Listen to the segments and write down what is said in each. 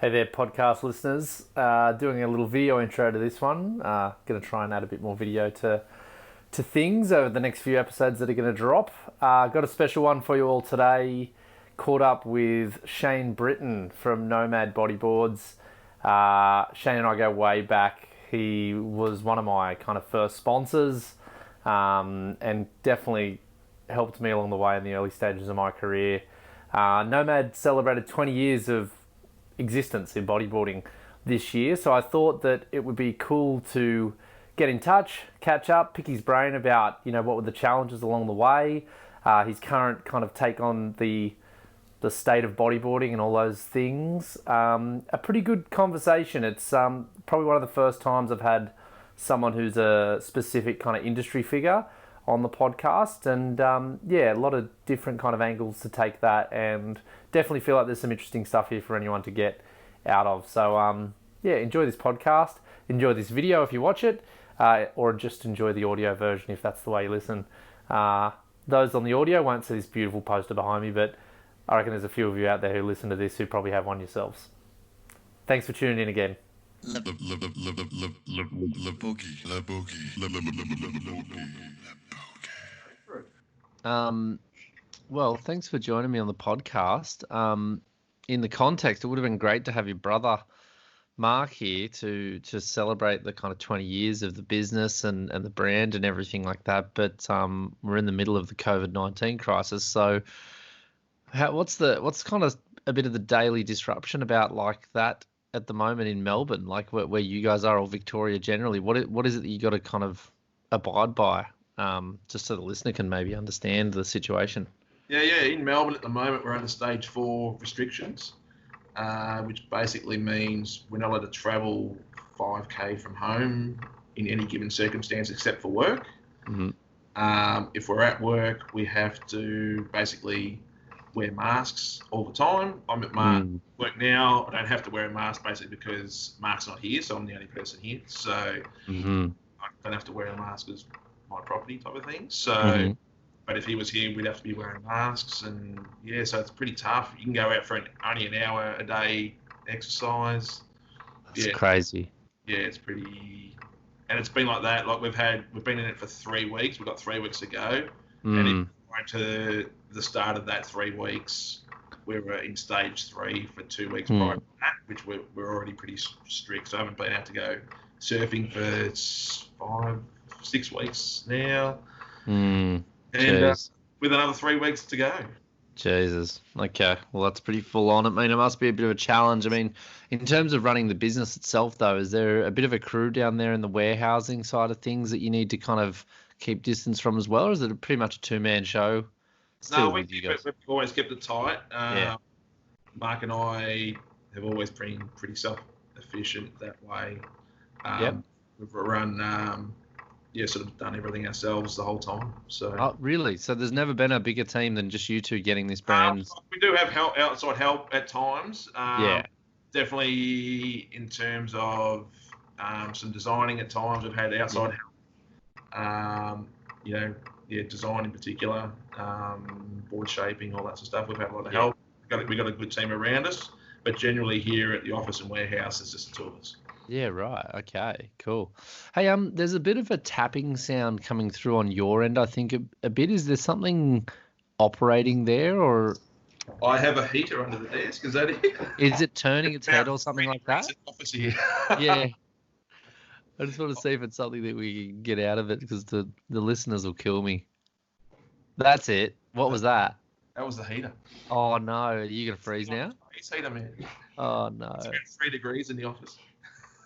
Hey there, podcast listeners. Doing a little video intro to this one. Going to try and add a bit more video to things over the next few episodes that are going to drop. Got a special one for you all today. Caught up with Shane Britten from Nomad Bodyboards. Shane and I go way back. He was one of my kind of first sponsors and definitely helped me along the way in the early stages of my career. Nomad celebrated 20 years of existence in bodyboarding this year, so I thought that it would be cool to get in touch, catch up, pick his brain about what were the challenges along the way, his current kind of take on the state of bodyboarding and all those things. A pretty good conversation. It's probably one of the first times I've had someone who's a specific kind of industry figure on the podcast, and a lot of different kind of angles to take that, and definitely feel like there's some interesting stuff here for anyone to get out of. So enjoy this podcast, enjoy this video if you watch it, or just enjoy the audio version if that's the way you listen. Those on the audio won't see this beautiful poster behind me, but I reckon there's a few of you out there who listen to this who probably have one yourselves. Thanks for tuning in again. Well, thanks for joining me on the podcast. In the context, it would have been great to have your brother Mark here to celebrate the kind of 20 years of the business and the brand and everything like that. But we're in the middle of the COVID-19 crisis, so what's kind of a bit of the daily disruption about like that at the moment in Melbourne, like where you guys are, or Victoria generally? What is it that you got to kind of abide by, just so the listener can maybe understand the situation? Yeah. In Melbourne at the moment, we're under stage 4 restrictions, which basically means we're not allowed to travel 5k from home in any given circumstance except for work. Mm-hmm. If we're at work, we have to basically wear masks all the time. I'm at work now. I don't have to wear a mask basically because Mark's not here, so I'm the only person here. So I don't have to wear a mask as my property type of thing. So, but if he was here, we'd have to be wearing masks, and so it's pretty tough. You can go out for only an hour a day exercise. That's crazy. Yeah, it's pretty, and it's been like that. Like we've been in it for 3 weeks. We've got 3 weeks to go, and right to the start of that 3 weeks, we were in stage 3 for 2 weeks prior to that, which we're already pretty strict. So I haven't been able to go surfing for 5-6 weeks now. And with another 3 weeks to go. Jesus. Okay. Well, that's pretty full on. I mean, it must be a bit of a challenge. I mean, in terms of running the business itself, though, is there a bit of a crew down there in the warehousing side of things that you need to kind of keep distance from as well, or is it pretty much a two-man show? No, we've always kept it tight. Mark and I have always been pretty self-efficient that way. We've run... sort of done everything ourselves the whole time. So. Oh, really? So there's never been a bigger team than just you two getting this brand? We do have outside help at times. Definitely in terms of some designing at times, we've had outside help. Design in particular, board shaping, all that sort of stuff. We've had a lot of help. We've got a good team around us, but generally here at the office and warehouse, it's just the 2 of us. Yeah, right. Okay, cool. Hey, there's a bit of a tapping sound coming through on your end, I think, a bit. Is there something operating there, or? I have a heater under the desk. Is that it? Is it turning its head or something like that? Office here. Yeah. I just want to see if it's something that we can get out of it, because the listeners will kill me. That's it. What was that? That was the heater. Oh, no. Are you going to freeze now? It's heater, man. Oh, no. It's about 3 degrees in the office.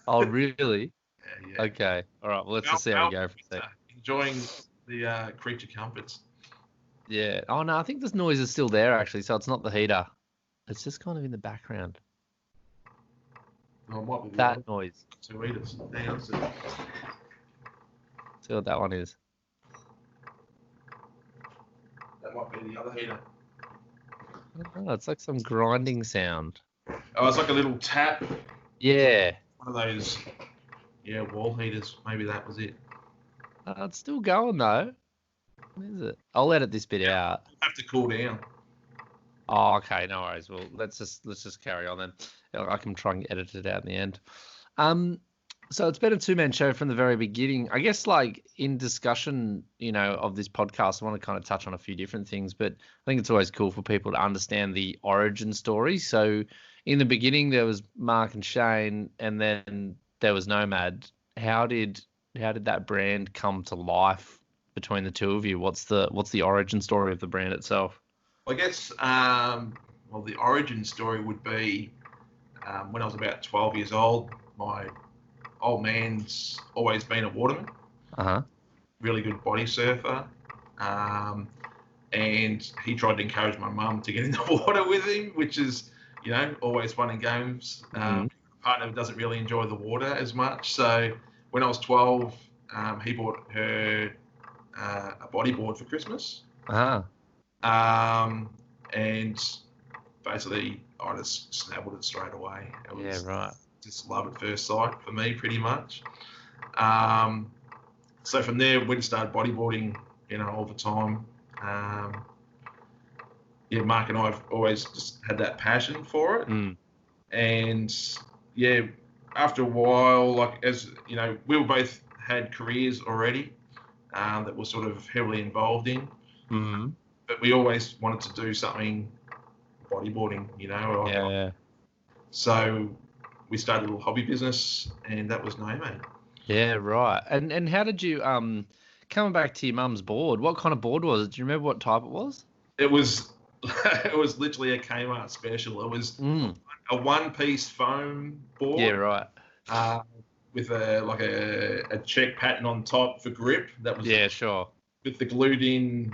Oh, really? Yeah. Okay. All right. Well, let's just see how we go for a sec. Enjoying the creature comforts. Yeah. Oh, no, I think this noise is still there, actually, so it's not the heater. It's just kind of in the background. Oh, it might be that noise. 2 heaters. Hang on. See what that one is. That might be the other heater. Oh, it's like some grinding sound. Oh, it's like a little tap. Yeah. One of those, wall heaters. Maybe that was it. It's still going, though. What is it? I'll edit this bit out. It'll have to cool down. Oh, okay, no worries. Well, let's just carry on then. I can try and edit it out in the end. So it's been a two-man show from the very beginning. I guess, like, in discussion, of this podcast, I want to kind of touch on a few different things, but I think it's always cool for people to understand the origin story. So in the beginning, there was Mark and Shane, and then there was Nomad. How did that brand come to life between the two of you? What's the origin story of the brand itself? I guess, the origin story would be when I was about 12 years old. My old man's always been a waterman, really good body surfer, and he tried to encourage my mum to get in the water with him, which is, always fun and games. Partner doesn't really enjoy the water as much, so when I was 12, he bought her a bodyboard for Christmas. And basically I just snabbled it straight away. It was just love at first sight for me, pretty much. So from there, we started bodyboarding, all the time. Mark and I have always just had that passion for it. And after a while, like, as we were both had careers already that we're sort of heavily involved in. But we always wanted to do something bodyboarding, So we started a little hobby business, and that was Nomad. Yeah, right. And how did you coming back to your mum's board? What kind of board was it? Do you remember what type it was? It was literally a Kmart special. It was a one-piece foam board. Yeah, right. With a check pattern on top for grip. That was sure. With the glued-in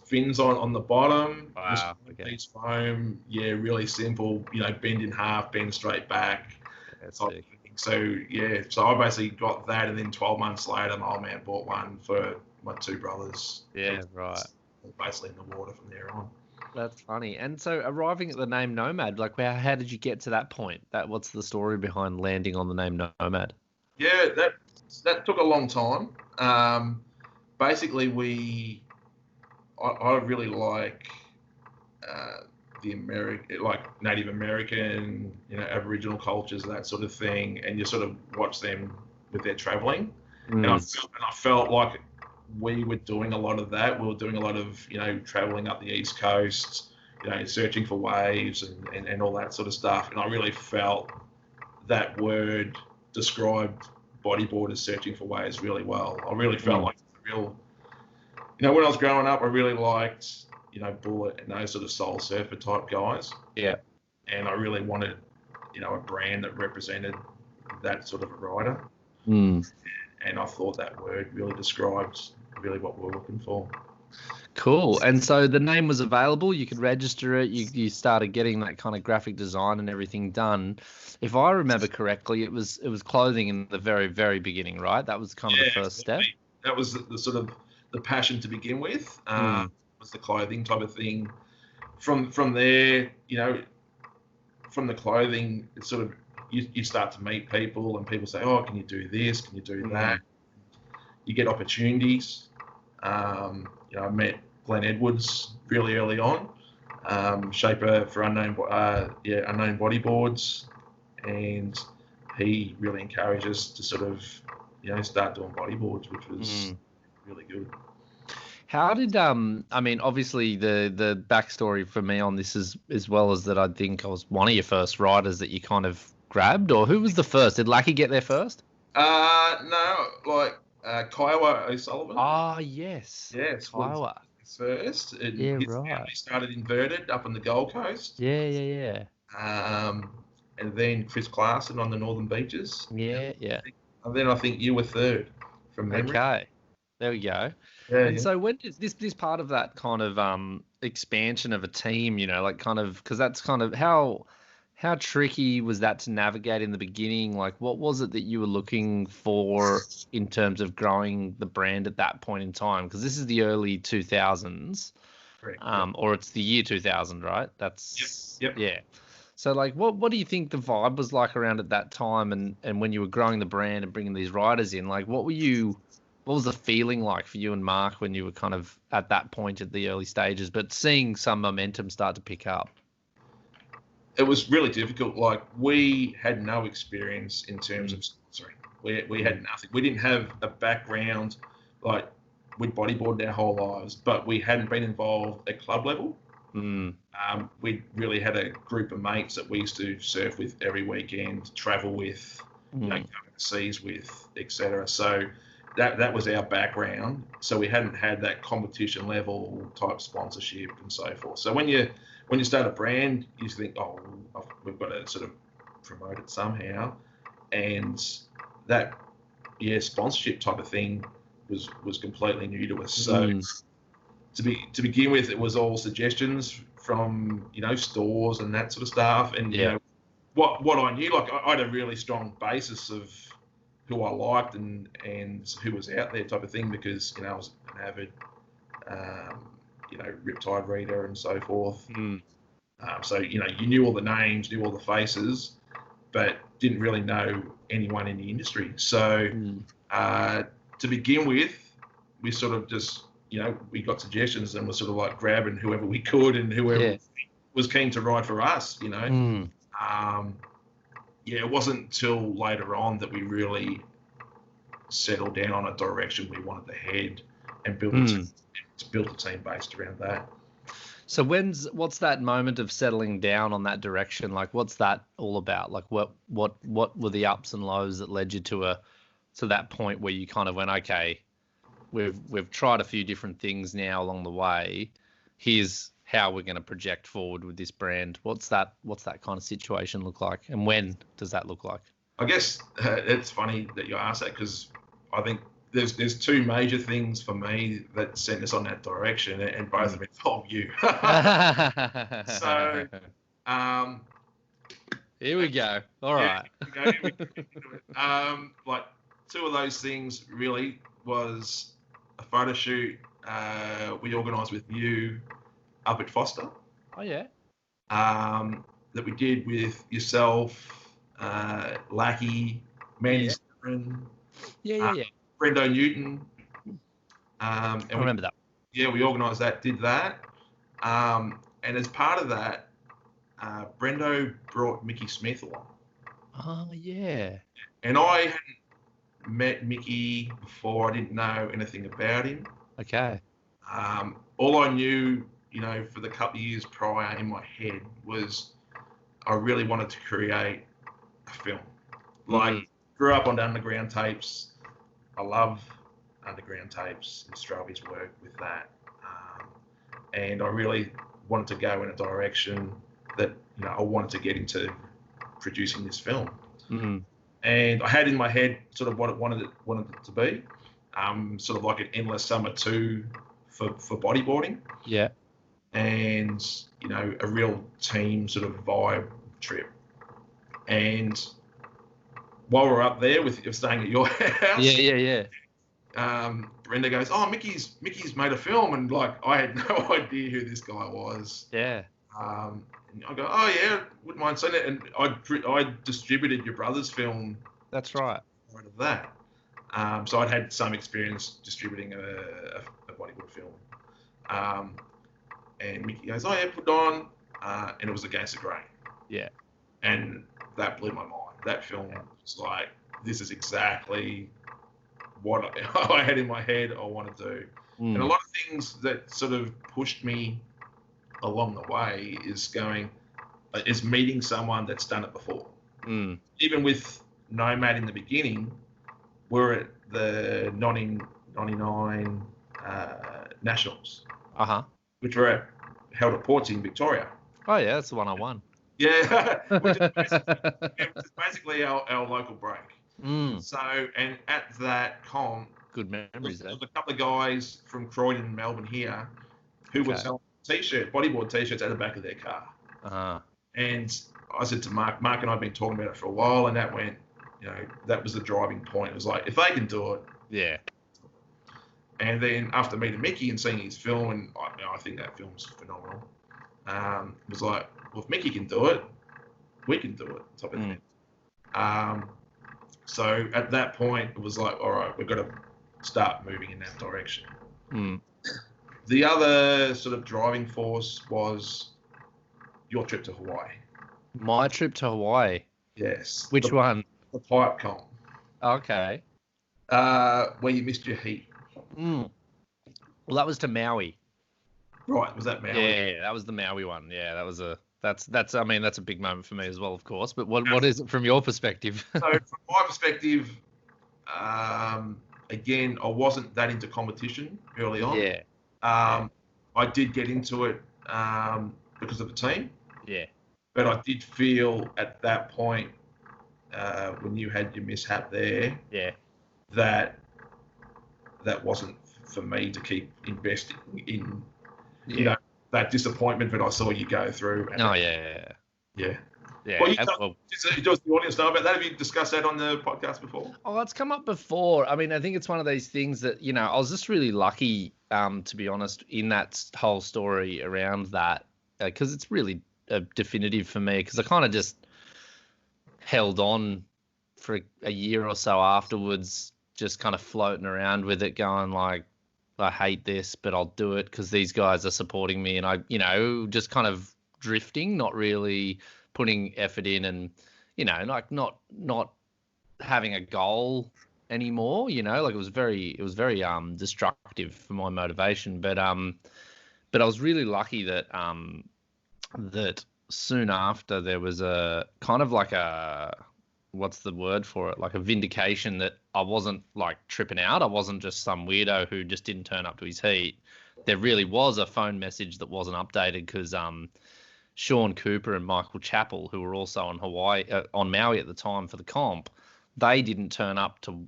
fins on the bottom. Wow. Piece foam. Yeah, really simple. Bend in half, bend straight back. That's sick. So I basically got that, and then 12 months later, my old man bought one for my two brothers. Yeah, right. Basically in the water from there on. That's funny. And so, arriving at the name Nomad, like, how did you get to that point? What's the story behind landing on the name Nomad? Yeah, that took a long time. Basically, I really like the Native American, Aboriginal cultures, that sort of thing, and you sort of watch them with their traveling, and I felt like we were doing a lot of that. We were doing a lot of traveling up the East Coast, searching for waves and all that sort of stuff, and I really felt that word described bodyboarders searching for waves really well. I really felt like real. When I was growing up, I really liked, Bullet and those sort of soul surfer type guys. Yeah. And I really wanted, a brand that represented that sort of a rider. And I thought that word really described really what we were looking for. Cool. And so the name was available. You could register it. You started getting that kind of graphic design and everything done. If I remember correctly, it was clothing in the very, very beginning, right? That was kind of the first step. That was the sort of the passion to begin with. Was the clothing type of thing. From there, from the clothing, it's sort of you start to meet people, and people say, "Oh, can you do this? Can you do that?" You get opportunities. I met Glenn Edwards really early on, shaper for Unknown Bodyboards, and he really encouraged us to sort of, start doing bodyboards, which was really good. How did obviously the backstory for me on this is, as well as that, I think I was one of your first riders that you kind of grabbed, or who was the first? Did Lucky get there first? No, Kiowa O'Sullivan. Ah, yes. Yes, Kiowa first. And his family started inverted up on the Gold Coast. Yeah. And then Chris Clarkson on the Northern Beaches. Yeah. And then I think you were third from memory. Okay, there we go. And so when did this part of that kind of expansion of a team, because that's kind of how tricky was that to navigate in the beginning? Like, what was it that you were looking for in terms of growing the brand at that point in time? Because this is the early 2000s, correct, or it's the year 2000, right? That's yep. Yeah. So, like, what do you think the vibe was like around at that time, and when you were growing the brand and bringing these riders in? Like, what were you What was the feeling like for you and Mark when you were kind of at that point at the early stages, but seeing some momentum start to pick up? It was really difficult. Like, we had no experience in terms of sponsoring. We had nothing. We didn't have a background, like, we'd bodyboarded our whole lives, but we hadn't been involved at club level. We really had a group of mates that we used to surf with every weekend, travel with, go overseas with, etc. So that was our background. So we hadn't had that competition level type sponsorship and so forth. So when you start a brand, you think, oh, we've got to sort of promote it somehow, and that sponsorship type of thing was completely new to us. So to begin with, it was all suggestions from stores and that sort of stuff, and what I knew, like I had a really strong basis of who I liked and who was out there type of thing, because I was an avid Riptide reader and so forth. So you knew all the names, knew all the faces, but didn't really know anyone in the industry. So to begin with, we sort of just we got suggestions and was sort of like grabbing whoever we could and whoever was keen to ride for us. It wasn't until later on that we really settled down on a direction we wanted to head and build a team based around that. So what's that moment of settling down on that direction? Like, what's that all about? Like, what were the ups and lows that led you to that point where you kind of went, okay, we've tried a few different things now along the way. Here's how we're going to project forward with this brand. What's that kind of situation look like, and when does that look like? I guess it's funny that you asked that, because I think there's two major things for me that sent us on that direction, and both of them involve you. So, here we go. All right. Like, two of those things really was a photo shoot we organised with you up at Foster. Oh yeah. That we did with yourself, Lackey, Manny Stern, Brendo Newton. I remember that. Yeah, we organised that, did that. And as part of that, Brendo brought Mickey Smith along. Oh yeah. And I hadn't met Mickey before. I didn't know anything about him. Okay. All I knew, for the couple of years prior in my head was I really wanted to create a film. Like, grew up on underground tapes. I love underground tapes and Strawberry's work with that. And I really wanted to go in a direction that, I wanted to get into producing this film. And I had in my head sort of what it wanted it to be, sort of like an Endless Summer 2 for bodyboarding. Yeah. And, a real team sort of vibe trip. And while we're up there staying at your house. Yeah. Brenda goes, oh, Mickey's made a film, and like I had no idea who this guy was. Yeah. And I go, oh yeah, wouldn't mind seeing it. And I distributed your brother's film. That's right. Part of that. So I'd had some experience distributing a bodyboard film. And Mickey goes, oh yeah, put it on. And it was Against the Grain. Yeah. And that blew my mind. That film was like, this is exactly what I had in my head I want to do. And a lot of things that sort of pushed me along the way is meeting someone that's done it before. Even with Nomad in the beginning, we're at the 1999 Nationals, which were held at Portsea in Victoria. Oh yeah, that's the one I won. Yeah, which is basically our local break. So, and at that comp, good memories. There was a couple of guys from Croydon and Melbourne here who were selling bodyboard t-shirts at the back of their car. And I said to Mark and I've been talking about it for a while, and that went, that was the driving point. It was like, if they can do it. Yeah. And then after meeting Mickey and seeing his film, and I think that film's phenomenal, it was like, well, if Mickey can do it, we can do it, type of thing. So at that point, it was like, all right, we've got to start moving in that direction. Mm. The other sort of driving force was your trip to Hawaii. My trip to Hawaii. Yes. Which one? The pipe comp. Okay. Where you missed your heat. Mm. Well, that was to Maui. Right, was that Maui? Yeah, that was the Maui one. Yeah, that's I mean, that's a big moment for me as well, of course. But what is it from your perspective? So from my perspective, again, I wasn't that into competition early on. Yeah. I did get into it because of the team. Yeah. But I did feel at that point, when you had your mishap there, yeah, that wasn't for me to keep investing in, you know, that disappointment that I saw you go through. Oh, yeah. Yeah. Well, does the audience know about that? Have you discussed that on the podcast before? Oh, it's come up before. I mean, I think it's one of these things that, you know, I was just really lucky, to be honest, in that whole story around that, because it's really definitive for me, because I kind of just held on for a year or so afterwards, just kind of floating around with it, going like, I hate this, but I'll do it because these guys are supporting me. And I, you know, just kind of drifting, not really putting effort in, and, you know, like not having a goal anymore, you know, like it was very destructive for my motivation. But I was really lucky that that soon after there was a kind of like a, what's the word for it? Like a vindication that I wasn't like tripping out. I wasn't just some weirdo who just didn't turn up to his heat. There really was a phone message that wasn't updated because Sean Cooper and Michael Chappell, who were also on on Maui at the time for the comp, they didn't turn up to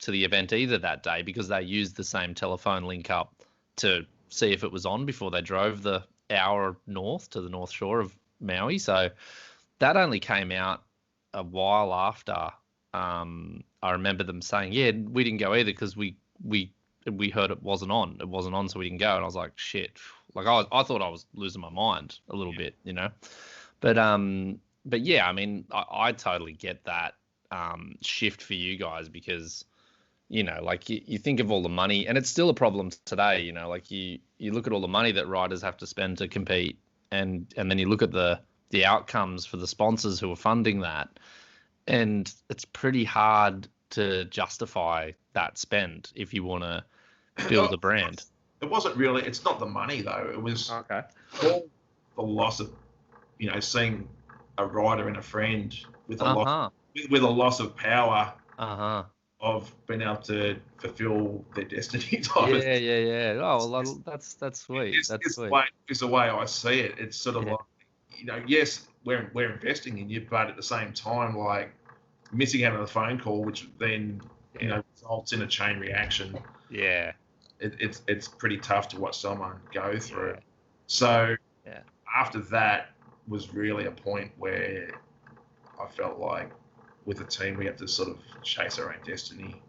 the event either that day because they used the same telephone link up to see if it was on before they drove the hour north to the North Shore of Maui. So that only came out a while after. I remember them saying, yeah, we didn't go either because we heard it wasn't on. It wasn't on, so we didn't go. And I was like, shit. Like I thought I was losing my mind a little bit, you know. But yeah, I mean, I totally get that shift for you guys because, you know, like you think of all the money, and it's still a problem today, you know, like you look at all the money that riders have to spend to compete, and then you look at the outcomes for the sponsors who are funding that, and it's pretty hard to justify that spend if you want to build a brand. It wasn't really, it's not the money though. It was okay. All the loss of, you know, seeing a rider and a friend with a loss of power of being able to fulfill their destiny. Yeah. Oh, well, that's sweet. It's the way I see it. It's sort of like, you know, yes, we're investing in you, but at the same time, like missing out on a phone call, which then you know results in a chain reaction. Yeah. It's pretty tough to watch someone go through. Yeah. So after that was really a point where I felt like with the team we had to sort of chase our own destiny.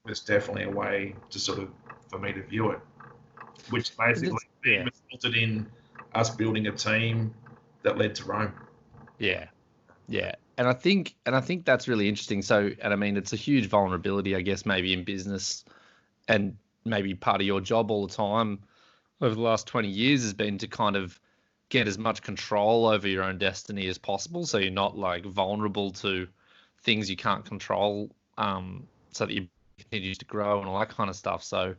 There's definitely a way to sort of, for me to view it, which basically resulted in us building a team that led to Rome. Yeah. And I think that's really interesting. So, and I mean, it's a huge vulnerability, I guess, maybe in business, and maybe part of your job all the time over the last 20 years has been to kind of get as much control over your own destiny as possible. So you're not like vulnerable to things you can't control, so that you continue to grow and all that kind of stuff. So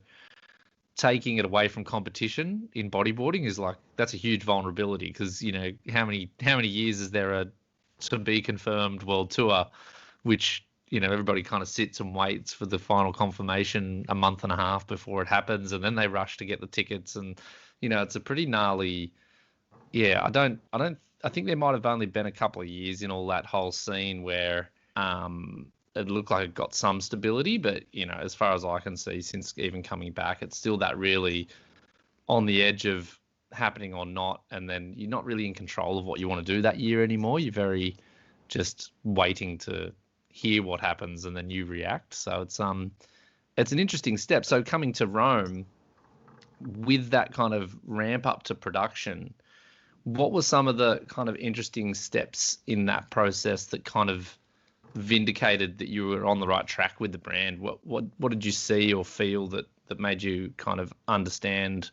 taking it away from competition in bodyboarding is like, that's a huge vulnerability because, you know, how many years is there a to be confirmed world tour, which, you know, everybody kind of sits and waits for the final confirmation a month and a half before it happens, and then they rush to get the tickets, and, you know, it's a pretty gnarly. Yeah, I think there might have only been a couple of years in all that whole scene where it looked like it got some stability, but, you know, as far as I can see, since even coming back, it's still that really on the edge of happening or not, and then you're not really in control of what you want to do that year anymore. You're very just waiting to hear what happens and then you react. So it's an interesting step. So coming to Rome with that kind of ramp up to production, what were some of the kind of interesting steps in that process that kind of vindicated that you were on the right track with the brand? What did you see or feel that made you kind of understand?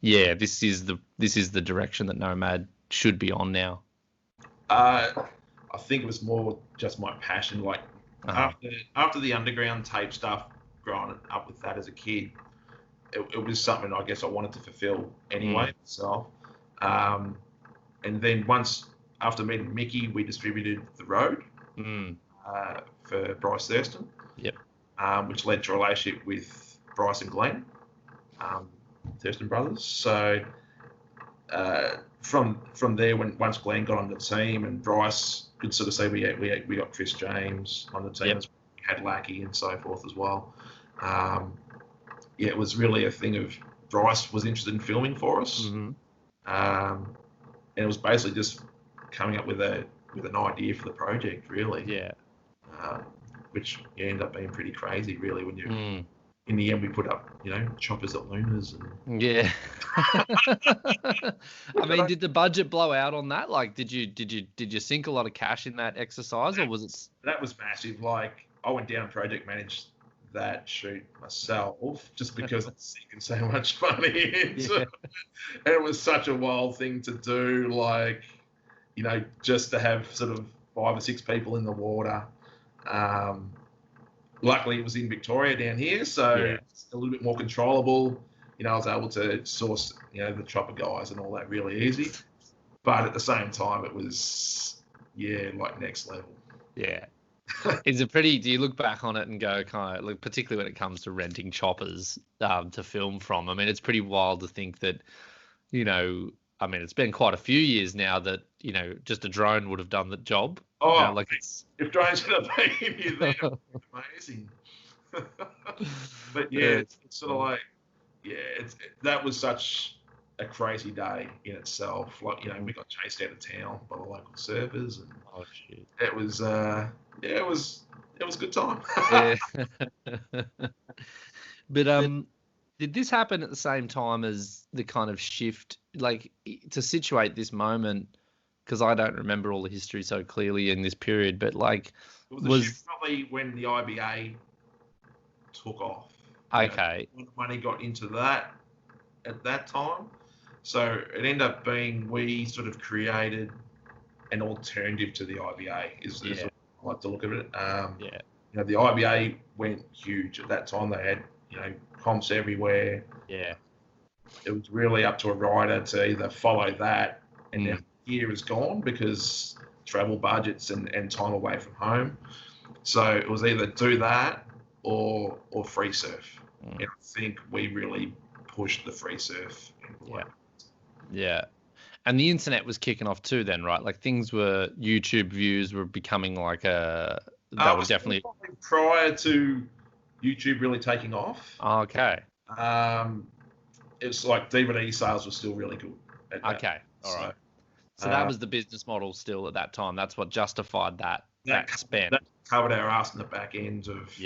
Yeah, this is the direction that Nomad should be on now. I think it was more just my passion. Like after the underground tape stuff, growing up with that as a kid, it was something I guess I wanted to fulfill anyway. So, and then after meeting Mickey, we distributed The Road for Bryce Thurston. Yep. Which led to a relationship with Bryce and Glenn, Thurston brothers. So from there, once Glenn got on the team and Bryce could sort of say we got Chris James on the team, Yep. We had Lackey and so forth as well. It was really a thing of Bryce was interested in filming for us, and it was basically just coming up with an idea for the project, really. Yeah. Which ended up being pretty crazy, really, when you. In the end, we put up, choppers at Luna's. And... Yeah. I mean, did the budget blow out on that? Like, did you sink a lot of cash in that exercise, or was it? That was massive. Like, I went down and project managed that shoot myself just because I was sinking so much money into it. And it was such a wild thing to do. Like, just to have sort of 5 or 6 people in the water. Luckily, it was in Victoria down here, so it's a little bit more controllable. I was able to source, the chopper guys and all that really easy. But at the same time, it was, like next level. Yeah. Do you look back on it and go kind of, like, particularly when it comes to renting choppers to film from? I mean, it's pretty wild to think that, I mean, it's been quite a few years now that, just a drone would have done the job. Oh, if drones had been here then, it would be amazing. But it's sort of like, that was such a crazy day in itself. Like, we got chased out of town by the local surfers, and oh shit, it was it was a good time. But did this happen at the same time as the kind of shift, like, to situate this moment? Because I don't remember all the history so clearly in this period, but like, it was probably when the IBA took off. Okay. When money got into that at that time, so it ended up being we sort of created an alternative to the IBA. Is what I like to look at it. The IBA went huge at that time. They had comps everywhere. Yeah. It was really up to a rider to either follow that, and now year is gone because travel budgets and time away from home. So it was either do that or free surf. And I think we really pushed the free surf. Yeah. And the internet was kicking off too then, right? Like, YouTube views were becoming like that was definitely prior to YouTube really taking off. Oh, okay. It's like DVD sales were still really good. Okay. All right. So that was the business model still at that time. That's what justified that spend. That covered our ass in the back end of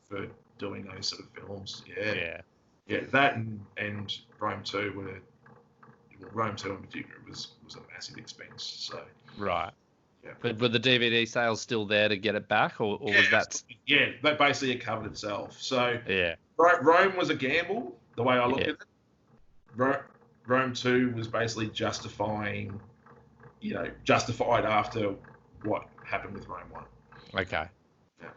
for doing those sort of films. Yeah. That and Rome 2 Rome 2 in particular was a massive expense. So right. Yeah. But were the DVD sales still there to get it back, or was that? Yeah, that basically it covered itself. So Rome was a gamble. The way I look at it, Rome 2 was basically justified after what happened with Rome 1. Okay. Yeah.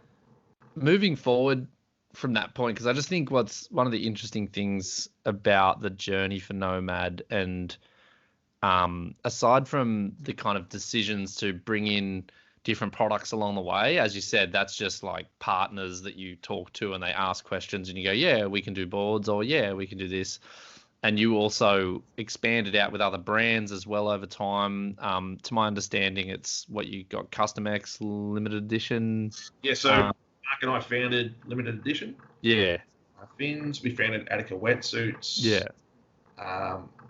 Moving forward from that point, because I just think what's one of the interesting things about the journey for Nomad, and aside from the kind of decisions to bring in different products along the way, as you said, that's just like partners that you talk to and they ask questions and you go, yeah, we can do boards, or yeah, we can do this. And you also expanded out with other brands as well over time. To my understanding, it's what you got, Custom X limited edition. Yeah, so Mark and I founded limited edition. Yeah. Fins. We founded Attica wetsuits. Yeah.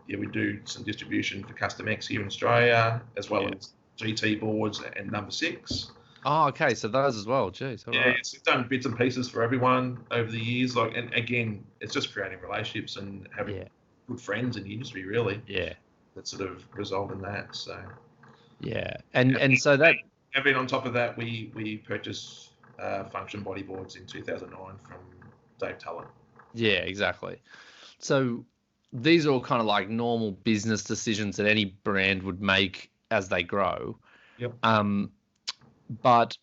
We do some distribution for Custom X here in Australia, as well as GT boards and number 6. Oh, okay. So those as well. Jeez. Right. So we've done bits and pieces for everyone over the years. Like, and again, it's just creating relationships and having good friends in the industry, really. Yeah. That sort of result in that. So. Yeah, and so that And then on top of that, we purchased Function Bodyboards in 2009 from Dave Tulloch. Yeah, exactly. So these are all kind of like normal business decisions that any brand would make as they grow. Yep. But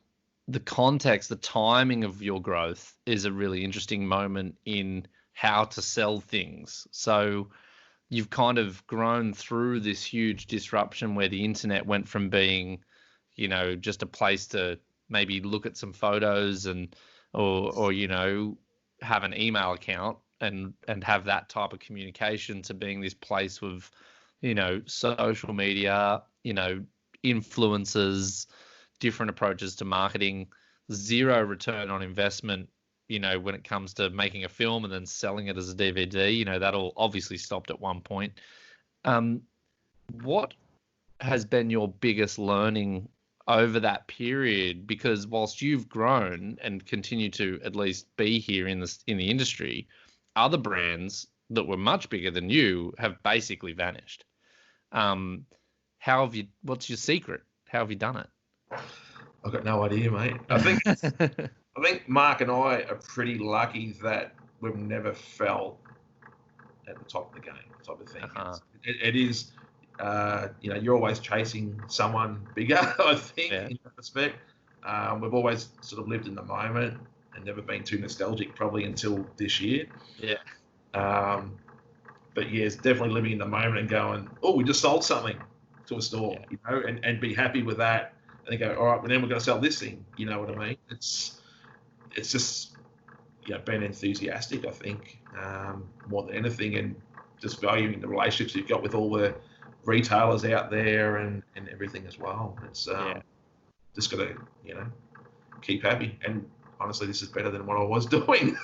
the context, the timing of your growth is a really interesting moment in how to sell things. So you've kind of grown through this huge disruption where the internet went from being, you know, just a place to maybe look at some photos and or you know, have an email account and have that type of communication to being this place with, you know, social media, you know, influencers, different approaches to marketing, zero return on investment, you know, when it comes to making a film and then selling it as a DVD. You know, that all obviously stopped at one point. What has been your biggest learning over that period? Because whilst you've grown and continue to at least be here in the industry, other brands that were much bigger than you have basically vanished. What's your secret? How have you done it? I've got no idea, mate. I think Mark and I are pretty lucky that we've never felt at the top of the game, type of thing. It is, you know, you're always chasing someone bigger, I think, in that respect. We've always sort of lived in the moment and never been too nostalgic probably until this year. Yeah. But yeah, it's definitely living in the moment and going, oh, we just sold something to a store, you know, and be happy with that. And they go, all right, well, then we're going to sell this thing. You know what I mean? It's just, you know, being enthusiastic, I think, more than anything, and just valuing the relationships you've got with all the retailers out there and everything as well. It's just got to, you know, keep happy. And honestly, this is better than what I was doing.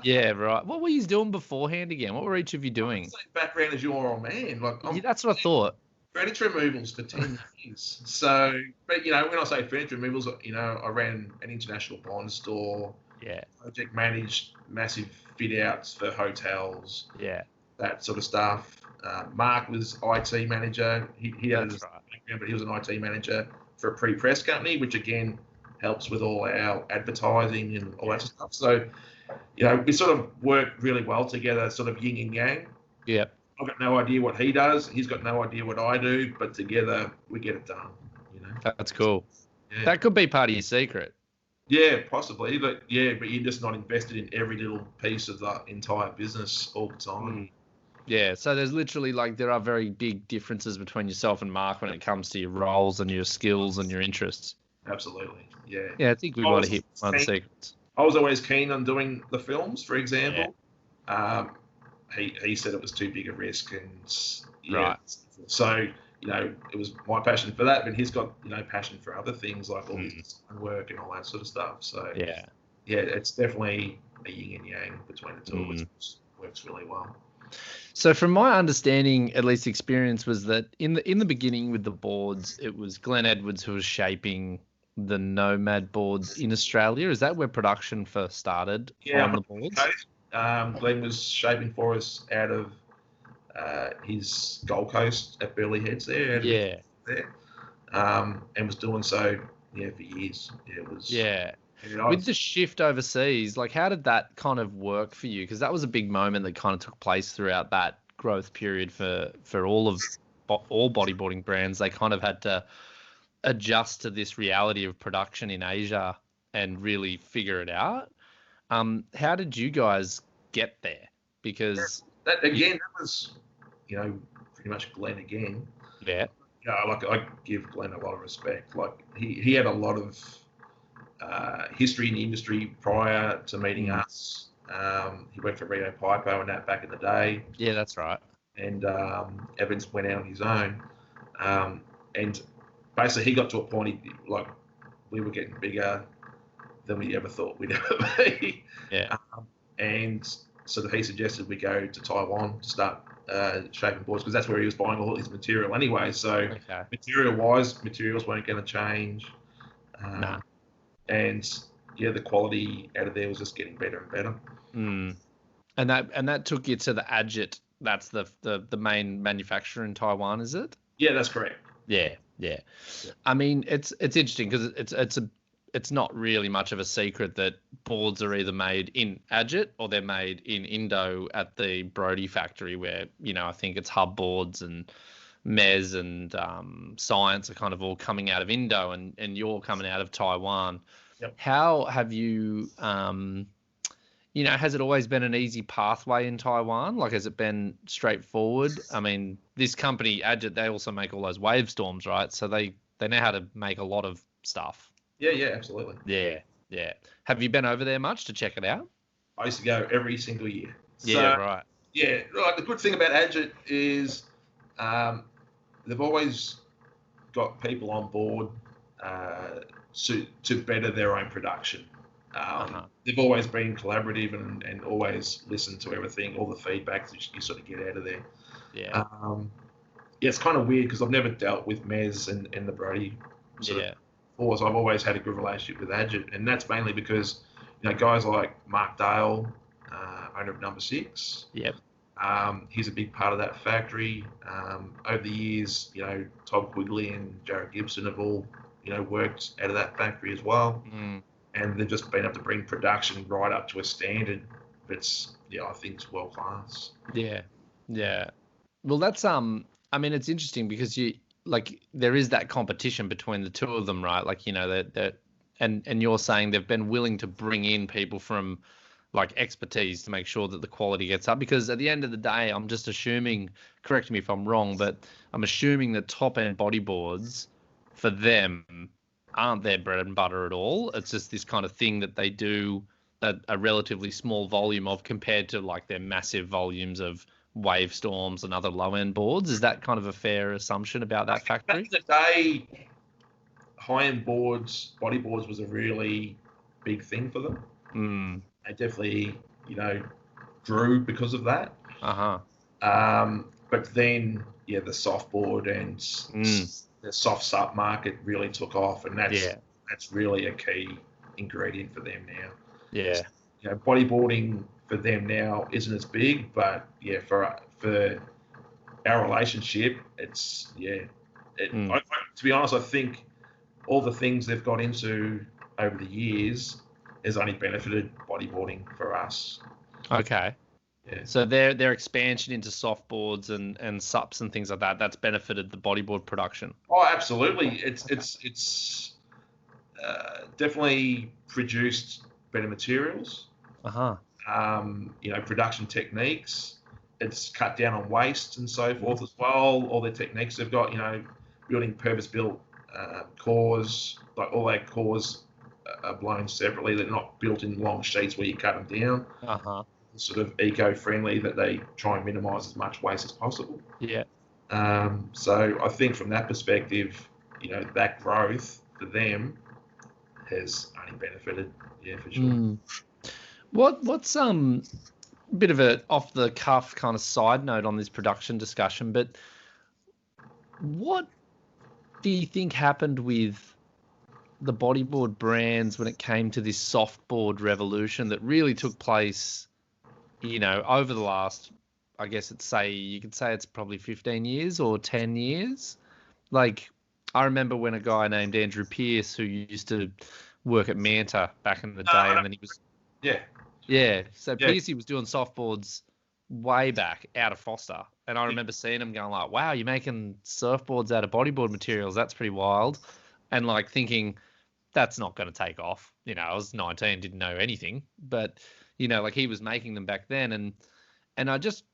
Yeah, right. What were you doing beforehand again? What were each of you doing? Same background as your old man. Like, that's what I thought. Furniture removals for 10 years. So, but, you know, when I say furniture removals, you know, I ran an international bond store. Yeah. Project managed massive fit outs for hotels. Yeah. That sort of stuff. Mark was IT manager. He had his background, but he was an IT manager for a pre-press company, which again helps with all our advertising and all that stuff. So, you know, we sort of work really well together, sort of yin and yang. Yeah. I've got no idea what he does. He's got no idea what I do, but together we get it done. You know, that's cool. Yeah. That could be part of your secret. Yeah, possibly, but you're just not invested in every little piece of the entire business all the time. Yeah, so there's literally there are very big differences between yourself and Mark when it comes to your roles and your skills and your interests. Absolutely, yeah. Yeah, I think we want to hit one of the secrets. I was always keen on doing the films, for example. Yeah. He said it was too big a risk, and right. So, you know, it was my passion for that, but he's got, you know, passion for other things like all his work and all that sort of stuff. So yeah, it's definitely a yin and yang between the two, which works really well. So from my understanding, at least experience, was that in the beginning with the boards, it was Glenn Edwards who was shaping the Nomad boards in Australia. Is that where production first started on the boards? Glenn was shaping for us out of his Gold Coast at Burleigh Heads there. And was doing so for years. It was with the shift overseas. Like, how did that kind of work for you? Because that was a big moment that kind of took place throughout that growth period for all bodyboarding brands. They kind of had to adjust to this reality of production in Asia and really figure it out. How did you guys get there? Because that was, you know, pretty much Glenn again. Yeah. Like, I give Glenn a lot of respect. Like, he had a lot of history in the industry prior to meeting us. He worked for Rio Pipo and that back in the day. Yeah, that's right. And Evans went out on his own. And basically he got to a point, we were getting bigger than we ever thought we'd ever be. Yeah. And sort of he suggested we go to Taiwan to start shaping boards, because that's where he was buying all his material anyway. So materials weren't going to change. And the quality out of there was just getting better and better. And that took you to the Agit. That's the main manufacturer in Taiwan, is it? Yeah, that's correct. Yeah. Yeah. I mean, it's interesting because it's not really much of a secret that boards are either made in Adjit or they're made in Indo at the Brody factory where, I think it's Hub Boards and Mez and Science are kind of all coming out of Indo and you're coming out of Taiwan. Yep. How have you, has it always been an easy pathway in Taiwan? Like, has it been straightforward? I mean, this company, Adjit, they also make all those wave storms, right? So they know how to make a lot of stuff. Yeah, absolutely. Yeah. Have you been over there much to check it out? I used to go every single year. Yeah, right. Yeah, right. The good thing about Adjit is they've always got people on board to better their own production. They've always been collaborative and always listened to everything, all the feedback that you sort of get out of there. Yeah. It's kind of weird because I've never dealt with Mez and the Brody sort of force. I've always had a good relationship with Adjit, and that's mainly because guys like Mark Dale, owner of Number 6. Yep. He's a big part of that factory. Over the years, Todd Quigley and Jared Gibson have all worked out of that factory as well. And they've just been able to bring production right up to a standard that's, I think it's world class. Yeah. Well, that's I mean, it's interesting because there is that competition between the two of them, right? Like, that and you're saying they've been willing to bring in people from like expertise to make sure that the quality gets up, because at the end of the day, I'm just assuming, correct me if I'm wrong, but I'm assuming that top end bodyboards for them aren't their bread and butter at all. It's just this kind of thing that they do a relatively small volume of compared to like their massive volumes of wave storms and other low end boards. Is that kind of a fair assumption about that factory? Back in the day, high end boards, bodyboards was a really big thing for them. They definitely, grew because of that. But then, the softboard and the soft sup market really took off, and that's really a key ingredient for them now. Yeah. Bodyboarding for them now isn't as big, but for our relationship, it's to be honest, I think all the things they've got into over the years has only benefited bodyboarding for us. Okay. Yeah. So their expansion into softboards and sups and things like that, that's benefited the bodyboard production. Oh, absolutely. It's definitely produced better materials. Production techniques. It's cut down on waste and so forth as well. All the techniques they've got, building purpose-built cores, like all their cores are blown separately. They're not built in long sheets where you cut them down. Sort of eco-friendly, that they try and minimise as much waste as possible. Yeah. So I think from that perspective, that growth for them has only benefited. Yeah, for sure. What's a bit of a off the cuff kind of side note on this production discussion, but what do you think happened with the bodyboard brands when it came to this softboard revolution that really took place, over the last, I guess you could say it's probably 15 years or 10 years. Like, I remember when a guy named Andrew Pearce, who used to work at Manta back in the day, and then he was... Yeah. So Pearcey was doing softboards way back out of Foster. And I remember seeing him going like, wow, you're making surfboards out of bodyboard materials. That's pretty wild. And like thinking, that's not going to take off. I was 19, didn't know anything. But, like he was making them back then. And I just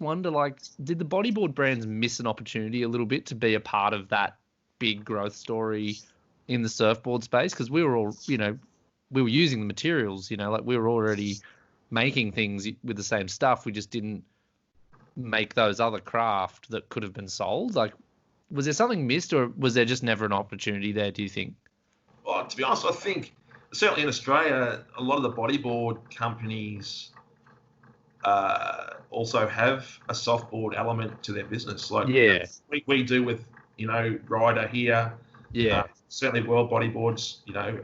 wonder, like, did the bodyboard brands miss an opportunity a little bit to be a part of that big growth story in the surfboard space? Because we were all, we were using the materials, like we were already making things with the same stuff. We just didn't make those other craft that could have been sold. Like, was there something missed, or was there just never an opportunity there, do you think? Well, to be honest, I think certainly in Australia, a lot of the bodyboard companies also have a softboard element to their business. Like we do with, Ryder here. Yeah. Certainly World Bodyboards,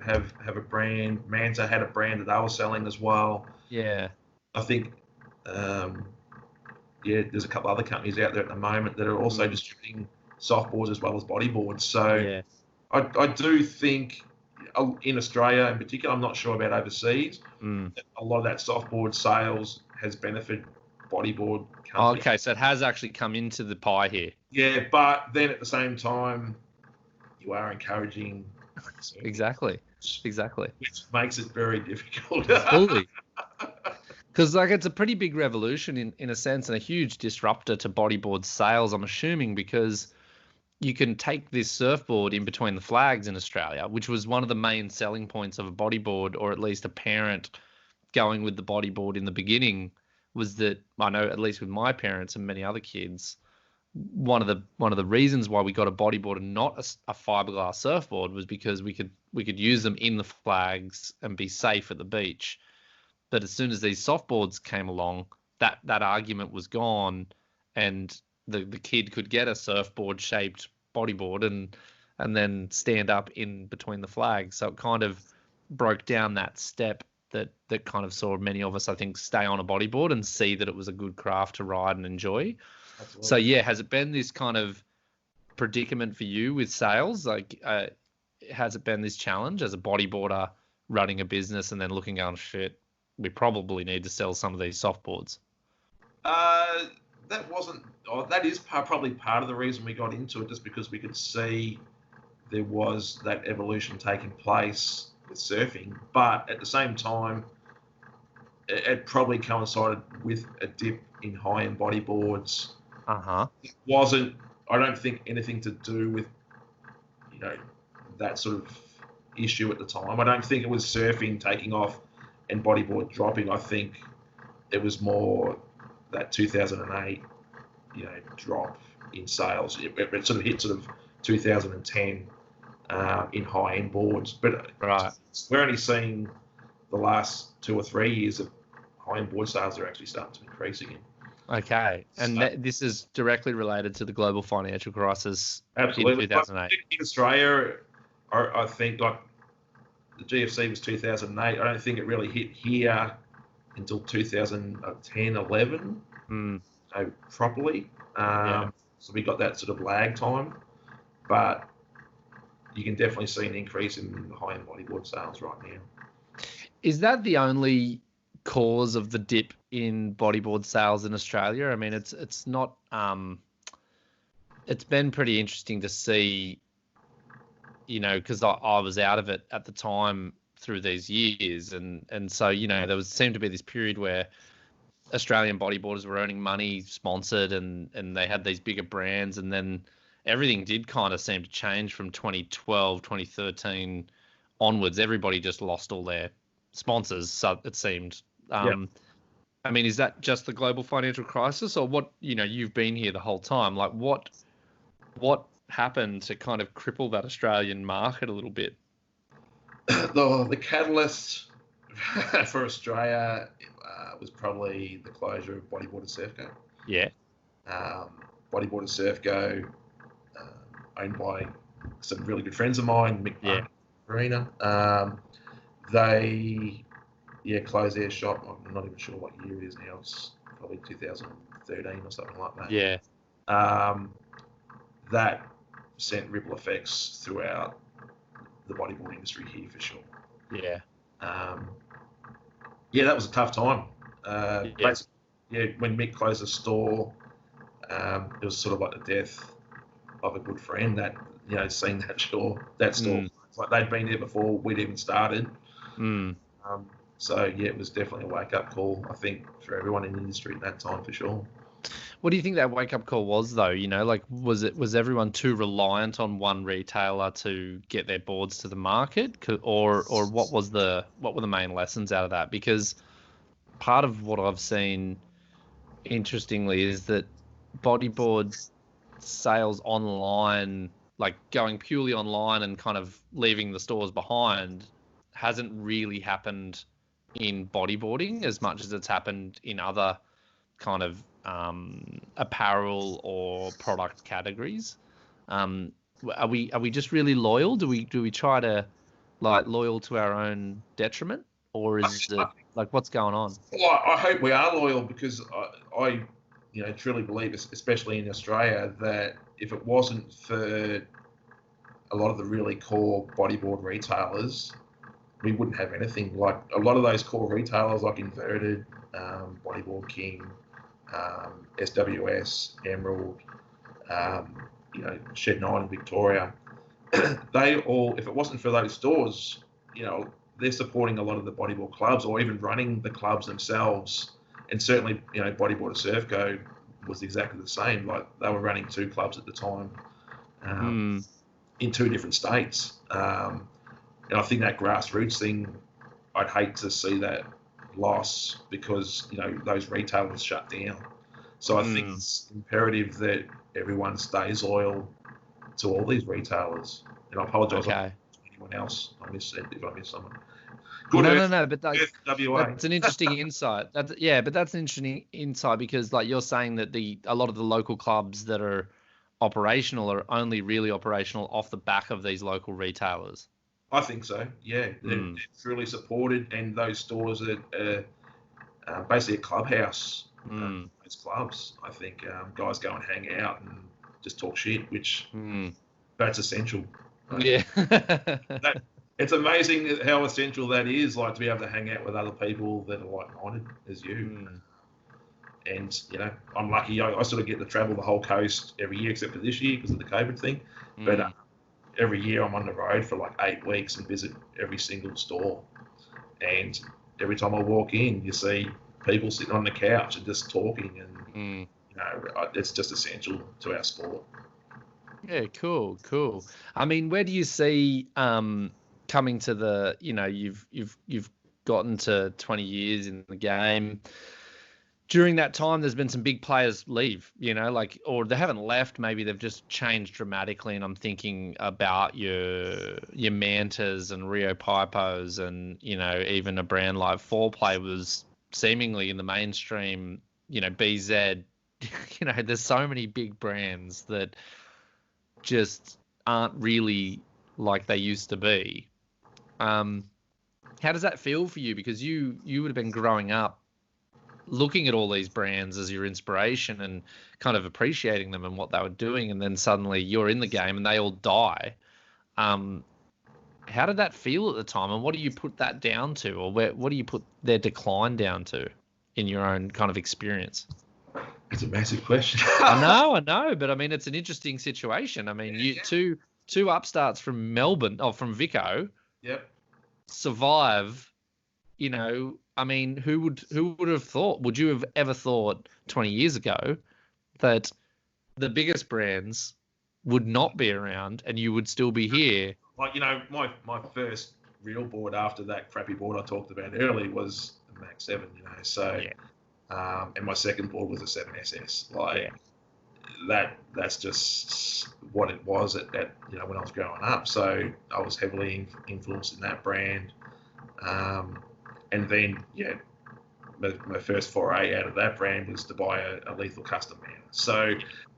have a brand. Manta had a brand that they were selling as well. Yeah. I think, there's a couple other companies out there at the moment that are also distributing softboards as well as bodyboards. So Yeah. I do think in Australia in particular, I'm not sure about overseas, a lot of that softboard sales has benefited bodyboard companies. Okay, so it has actually come into the pie here. Yeah, but then at the same time, you are encouraging surfing, Exactly. which makes it very difficult. Absolutely. Because like it's a pretty big revolution in a sense, and a huge disruptor to bodyboard sales, I'm assuming, because you can take this surfboard in between the flags in Australia, which was one of the main selling points of a bodyboard, or at least a parent going with the bodyboard in the beginning, was that I know, at least with my parents and many other kids, one of the reasons why we got a bodyboard and not a fiberglass surfboard was because we could use them in the flags and be safe at the beach. But as soon as these softboards came along, that argument was gone, and the kid could get a surfboard shaped bodyboard and then stand up in between the flags. So it kind of broke down that step that kind of saw many of us, I think, stay on a bodyboard and see that it was a good craft to ride and enjoy. Absolutely. So yeah, has it been this kind of predicament for you with sales? Like, has it been this challenge as a bodyboarder running a business and then looking on shit, we probably need to sell some of these softboards? That is probably part of the reason we got into it, just because we could see there was that evolution taking place with surfing. But at the same time, it probably coincided with a dip in high-end bodyboards. It wasn't, I don't think, anything to do with, that sort of issue at the time. I don't think it was surfing taking off and bodyboard dropping. I think it was more that 2008, drop in sales. It sort of hit sort of 2010 in high-end boards. But right, we're only seeing the last 2 or 3 years of high-end board sales are actually starting to increase again. Okay, and this is directly related to the global financial crisis. Absolutely. In 2008. In Australia, I think like the GFC was 2008. I don't think it really hit here until 2010, 11, properly. So we got that sort of lag time, but you can definitely see an increase in the high-end bodyboard sales right now. Is that the only cause of the dip in bodyboard sales in Australia? I mean, it's not. It's been pretty interesting to see, because I was out of it at the time through these years, and so there seemed to be this period where Australian bodyboarders were earning money sponsored, and they had these bigger brands, and then everything did kind of seem to change from 2012, 2013 onwards. Everybody just lost all their sponsors, so it seemed. I mean, is that just the global financial crisis, or what? You've been here the whole time. Like, what happened to kind of cripple that Australian market a little bit? The catalyst for Australia was probably the closure of Bodyboard and Surfco. Yeah. Bodyboard and Surfco, owned by some really good friends of mine, Mick and Marina. They closed their shop. I'm not even sure what year it is now. It's probably 2013 or something like that. Yeah. That sent ripple effects throughout the bodyboard industry here for sure. Yeah. That was a tough time. When Mick closed the store, it was sort of like the death of a good friend that, seen that store. It's like they'd been there before we'd even started. So it was definitely a wake-up call, I think, for everyone in the industry at that time for sure. What do you think that wake-up call was, though? Was everyone too reliant on one retailer to get their boards to the market, or what were the main lessons out of that? Because part of what I've seen, interestingly, is that bodyboard sales online, like going purely online and kind of leaving the stores behind, hasn't really happened in bodyboarding as much as it's happened in other kind of apparel or product categories. Are we just really loyal? Do we try to loyal to our own detriment, or is it what's going on? Well, I hope we are loyal, because I truly believe, especially in Australia, that if it wasn't for a lot of the really core bodyboard retailers, we wouldn't have anything. Like a lot of those core retailers, like Inverted, Bodyboard King, SWS, Emerald, Shed 9 in Victoria, they all, if it wasn't for those stores, they're supporting a lot of the bodyboard clubs or even running the clubs themselves. And certainly, Bodyboard Surfco was exactly the same. Like they were running 2 clubs at the time in 2 different states. And I think that grassroots thing, I'd hate to see that loss because, those retailers shut down. So I think it's imperative that everyone stays loyal to all these retailers. And I apologise to anyone else if I missed someone. No, but WA. That's an interesting insight. But that's an interesting insight because, like, you're saying that a lot of the local clubs that are operational are only really operational off the back of these local retailers. I think so. Yeah, they're truly supported, and those stores are basically a clubhouse. Those clubs, I think, guys go and hang out and just talk shit, which that's essential. Right? Yeah. It's amazing how essential that is, like to be able to hang out with other people that are like-minded as you. And, I'm lucky. I sort of get to travel the whole coast every year, except for this year because of the COVID thing. But every year I'm on the road for like 8 weeks and visit every single store. And every time I walk in, you see people sitting on the couch and just talking. And, it's just essential to our sport. Yeah, cool. I mean, where do you see coming to the, you've gotten to 20 years in the game. During that time, there's been some big players leave, or they haven't left. Maybe they've just changed dramatically. And I'm thinking about your Mantas and Rio Pipos and, even a brand like 4Play was seemingly in the mainstream, BZ. There's so many big brands that just aren't really like they used to be. How does that feel for you? Because you would have been growing up looking at all these brands as your inspiration and kind of appreciating them and what they were doing, and then suddenly you're in the game and they all die. How did that feel at the time, and what do you put that down to, or what do you put their decline down to in your own kind of experience? It's a massive question. I know, but I mean, it's an interesting situation. I mean, two upstarts from Melbourne, from Vico, survive. I mean, who would have thought? Would you have ever thought 20 years ago that the biggest brands would not be around and you would still be here? Like, my first real board after that crappy board I talked about earlier was the Max 7, so, and my second board was a 7SS. Like, that's just what it was at when I was growing up. So I was heavily influenced in that brand. And then, my first foray out of that brand was to buy a Lethal Custom Man. So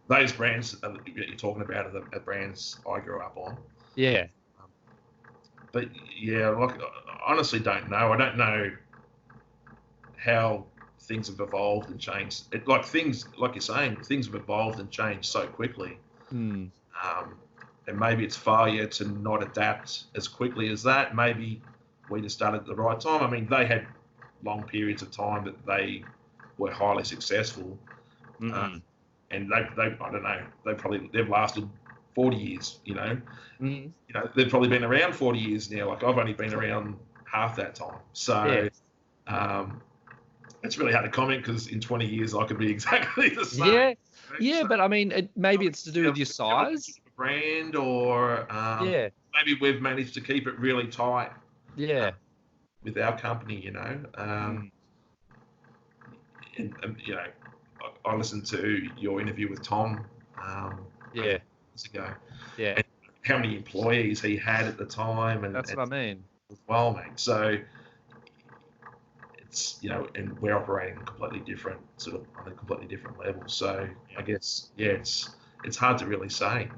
those brands that you're talking about are the brands I grew up on. Yeah. But, I honestly don't know. I don't know how things have evolved and changed. Things, like you're saying, things have evolved and changed so quickly. And maybe it's failure to not adapt as quickly as that. Maybe we just started at the right time. I mean, they had long periods of time that they were highly successful, and they I don't know, they've lasted 40 years. They've probably been around 40 years now. Like I've only been around half that time, so it's really hard to comment because in 20 years I could be exactly the same. But I mean, maybe it's to do with your size, brand, or maybe we've managed to keep it really tight. With our company, and I listened to your interview with Tom years ago. And how many employees he had at the time, and that's what I mean. Well, mate. So it's and we're operating completely different, sort of on a completely different level. So I guess it's hard to really say.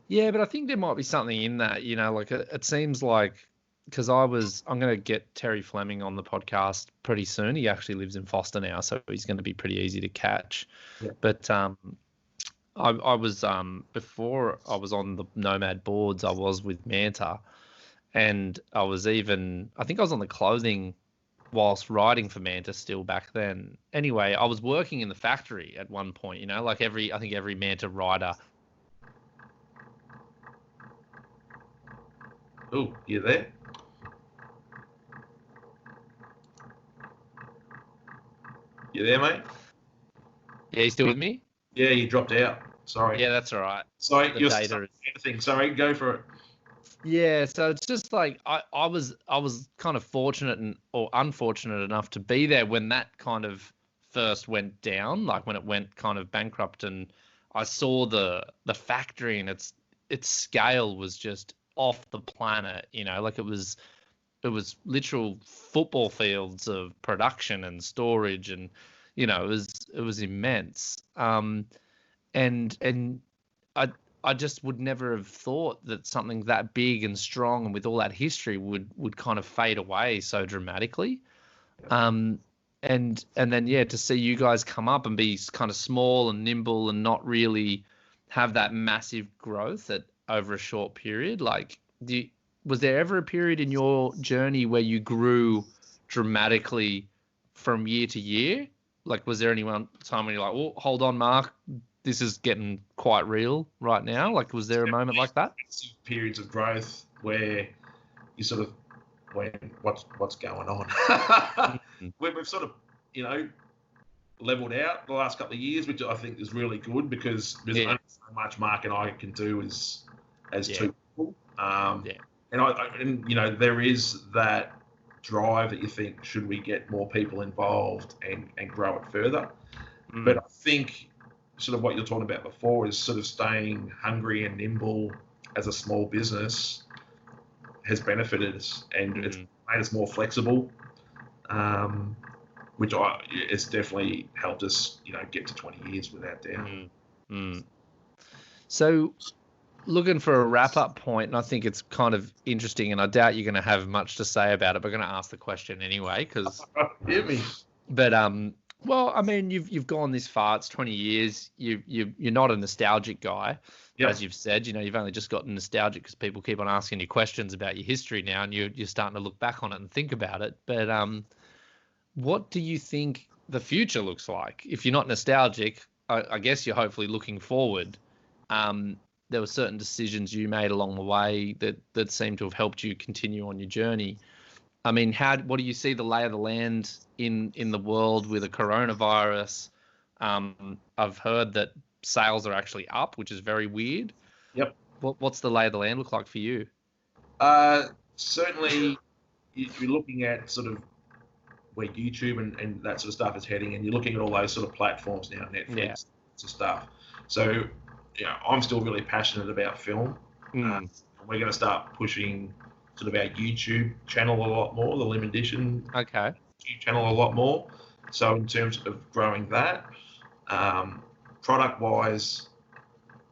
Yeah, but I think there might be something in that. It seems like because I'm going to get Terry Fleming on the podcast pretty soon. He actually lives in Foster now, so he's going to be pretty easy to catch. Yeah. But I was before I was on the Nomad boards, I was with Manta, and I think I was on the clothing whilst riding for Manta still back then. Anyway, I was working in the factory at one point, you know, like I think every Manta rider. Oh, you there? You there, mate? Yeah, you still with me? Yeah, you dropped out. Sorry. Yeah, that's all right. Sorry, you're data saying. Sorry, go for it. Yeah, so it's just like I was kind of fortunate or unfortunate enough to be there when that kind of first went down, like when it went kind of bankrupt, and I saw the factory and its scale was just off the planet, you know, like it was literal football fields of production and storage, and you know, it was immense. And I just would never have thought that something that big and strong and with all that history would kind of fade away so dramatically. And then to see you guys come up and be kind of small and nimble and not really have that massive growth over a short period. Like, was there ever a period in your journey where you grew dramatically from year to year? Like, was there any one time when you're like, oh, hold on, Mark, this is getting quite real right now? Like, was there a moment like that? Periods of growth where you sort of what's going on? We've sort of, you know, leveled out the last couple of years, which I think is really good because there's only so much Mark and I can do as two people. And you know, there is that drive that you think, should we get more people involved and grow it further? But I think sort of what you're talking about before is sort of staying hungry and nimble as a small business has benefited us, and it's made us more flexible, which it's definitely helped us, you know, get to 20 years without doubt. So looking for a wrap-up point, and I think it's kind of interesting, and I doubt you're going to have much to say about it, but I'm going to ask the question anyway, because... Hear me. But, well, I mean, you've gone this far. It's 20 years. You're not a nostalgic guy, as you've said. You know, you've only just gotten nostalgic because people keep on asking you questions about your history now, and you're starting to look back on it and think about it. But what do you think the future looks like? If you're not nostalgic, I guess you're hopefully looking forward. There were certain decisions you made along the way that seem to have helped you continue on your journey. I mean, what do you see the lay of the land in the world with a coronavirus? I've heard that sales are actually up, which is very weird. Yep. What's the lay of the land look like for you? Certainly, you're looking at sort of where YouTube and that sort of stuff is heading, and you're looking at all those sort of platforms now, Netflix, and stuff. So, you know, I'm still really passionate about film. We're going to start pushing sort of our YouTube channel a lot more, the Lim Edition YouTube channel a lot more. So in terms of growing that, product-wise,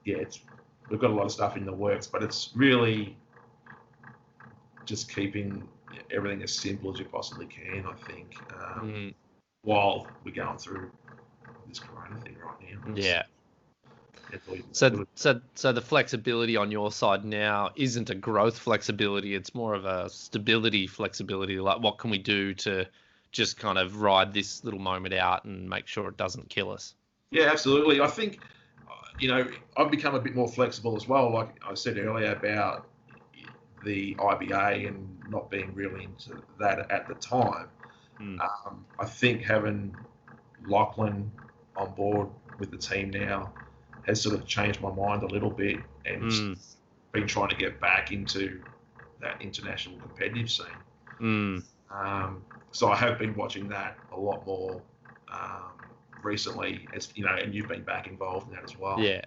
we've got a lot of stuff in the works, but it's really just keeping everything as simple as you possibly can, I think, while we're going through this corona thing right now. Yeah. So the flexibility on your side now isn't a growth flexibility, it's more of a stability flexibility. Like, what can we do to just kind of ride this little moment out and make sure it doesn't kill us? Yeah, absolutely. I think, you know, I've become a bit more flexible as well. Like I said earlier about the IBA and not being really into that at the time. I think having Lachlan on board with the team now has sort of changed my mind a little bit, and been trying to get back into that international competitive scene. So I have been watching that a lot more recently, as you know, and you've been back involved in that as well. Yeah.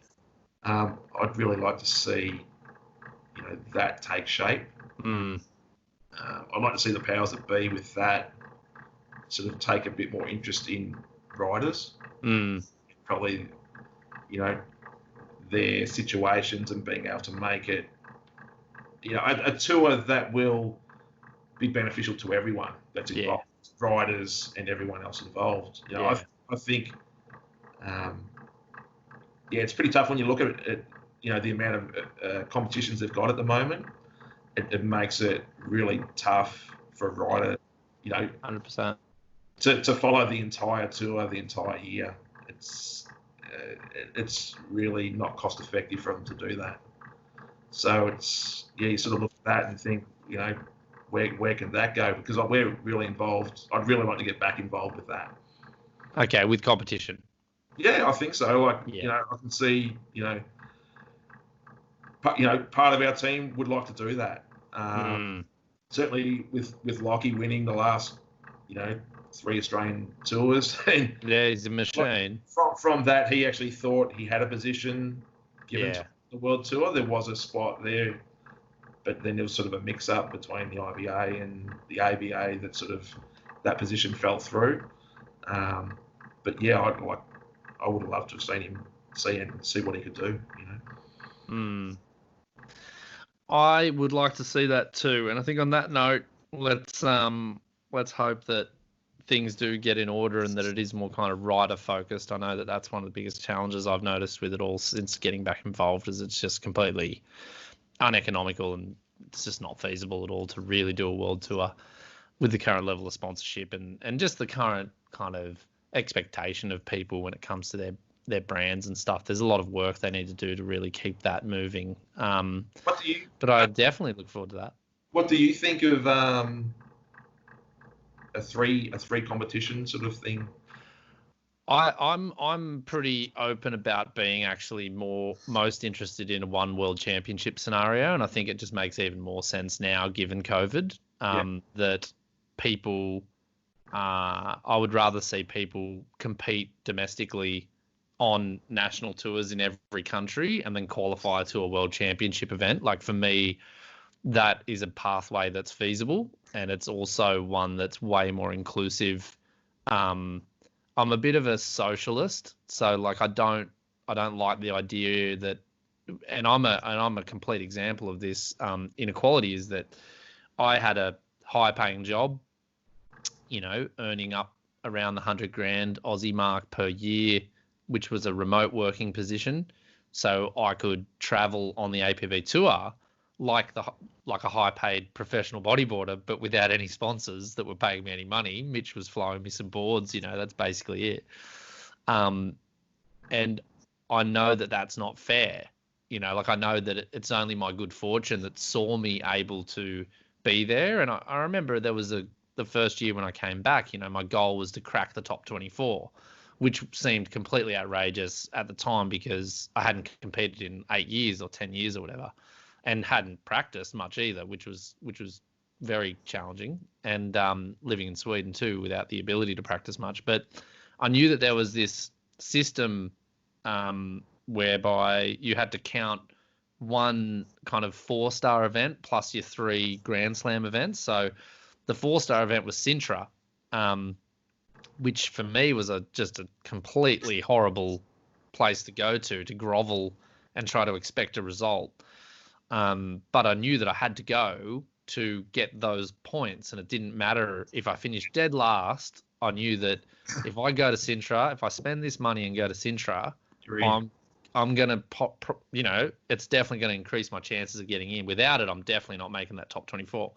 I'd really like to see, you know, that take shape. I'd like to see the powers that be with that sort of take a bit more interest in riders. Probably, you know, their situations and being able to make it, you know, a tour that will be beneficial to everyone that's involved, riders and everyone else involved. You know, I think, it's pretty tough when you look at it, you know, the amount of competitions they've got at the moment. It makes it really tough for a rider, you know, 100%. To follow the entire tour, the entire year. It's really not cost effective for them to do that. So it's, you sort of look at that and think, you know, where can that go? Because we're really involved. I'd really like to get back involved with that. Okay, with competition. Yeah, I think so. Like, you know, I can see, part of our team would like to do that. Certainly with Lockie winning the last, 3 Australian tours. And yeah, he's a machine. From that, he actually thought he had a position given to the World Tour. There was a spot there, but then there was sort of a mix-up between the IBA and the ABA that position fell through. But yeah, I would have loved to have seen him see what he could do, you know. I would like to see that too. And I think on that note, let's hope that things do get in order and that it is more kind of rider focused. I know that that's one of the biggest challenges I've noticed with it all since getting back involved, is it's just completely uneconomical and it's just not feasible at all to really do a world tour with the current level of sponsorship and just the current kind of expectation of people when it comes to their brands and stuff. There's a lot of work they need to do to really keep that moving. But I definitely look forward to that. What do you think of a three competition sort of thing? I'm pretty open about being actually most interested in a one world championship scenario, and I think it just makes even more sense now given COVID that people. I would rather see people compete domestically on national tours in every country and then qualify to a world championship event. Like, for me, that is a pathway that's feasible, and it's also one that's way more inclusive. I'm a bit of a socialist, so like I don't like the idea that, and I'm a complete example of this inequality, is that I had a high paying job, earning up around the 100 grand Aussie mark per year, which was a remote working position. So I could travel on the APV tour like a high paid professional bodyboarder, but without any sponsors that were paying me any money. Mitch was flowing me some boards, that's basically it. And I know that that's not fair. I know that it's only my good fortune that saw me able to be there. And I remember there was the first year when I came back, my goal was to crack the top 24, which seemed completely outrageous at the time because I hadn't competed in 8 years or 10 years or whatever, and hadn't practiced much either, which was very challenging. And living in Sweden too, without the ability to practice much. But I knew that there was this system whereby you had to count one kind of 4-star event plus your 3 Grand Slam events. So the 4-star event was Sintra, which for me was just a completely horrible place to go to grovel and try to expect a result. But I knew that I had to go to get those points, and it didn't matter if I finished dead last. I knew that if I go to Sintra, if I spend this money and go to Sintra, I'm going to it's definitely going to increase my chances of getting in. Without it, I'm definitely not making that top 24.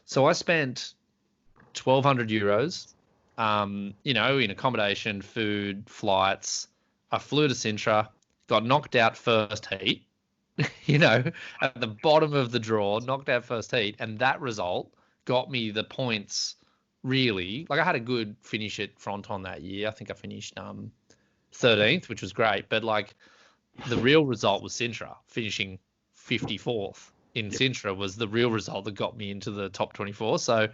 So I spent 1,200 euros, in accommodation, food, flights. I flew to Sintra, got knocked out first heat, at the bottom of the draw, knocked out first heat. And that result got me the points, really. Like, I had a good finish at Fronton that year. I think I finished 13th, which was great. But, like, the real result was Sintra, finishing 54th. In Sintra was the real result that got me into the top 24. So,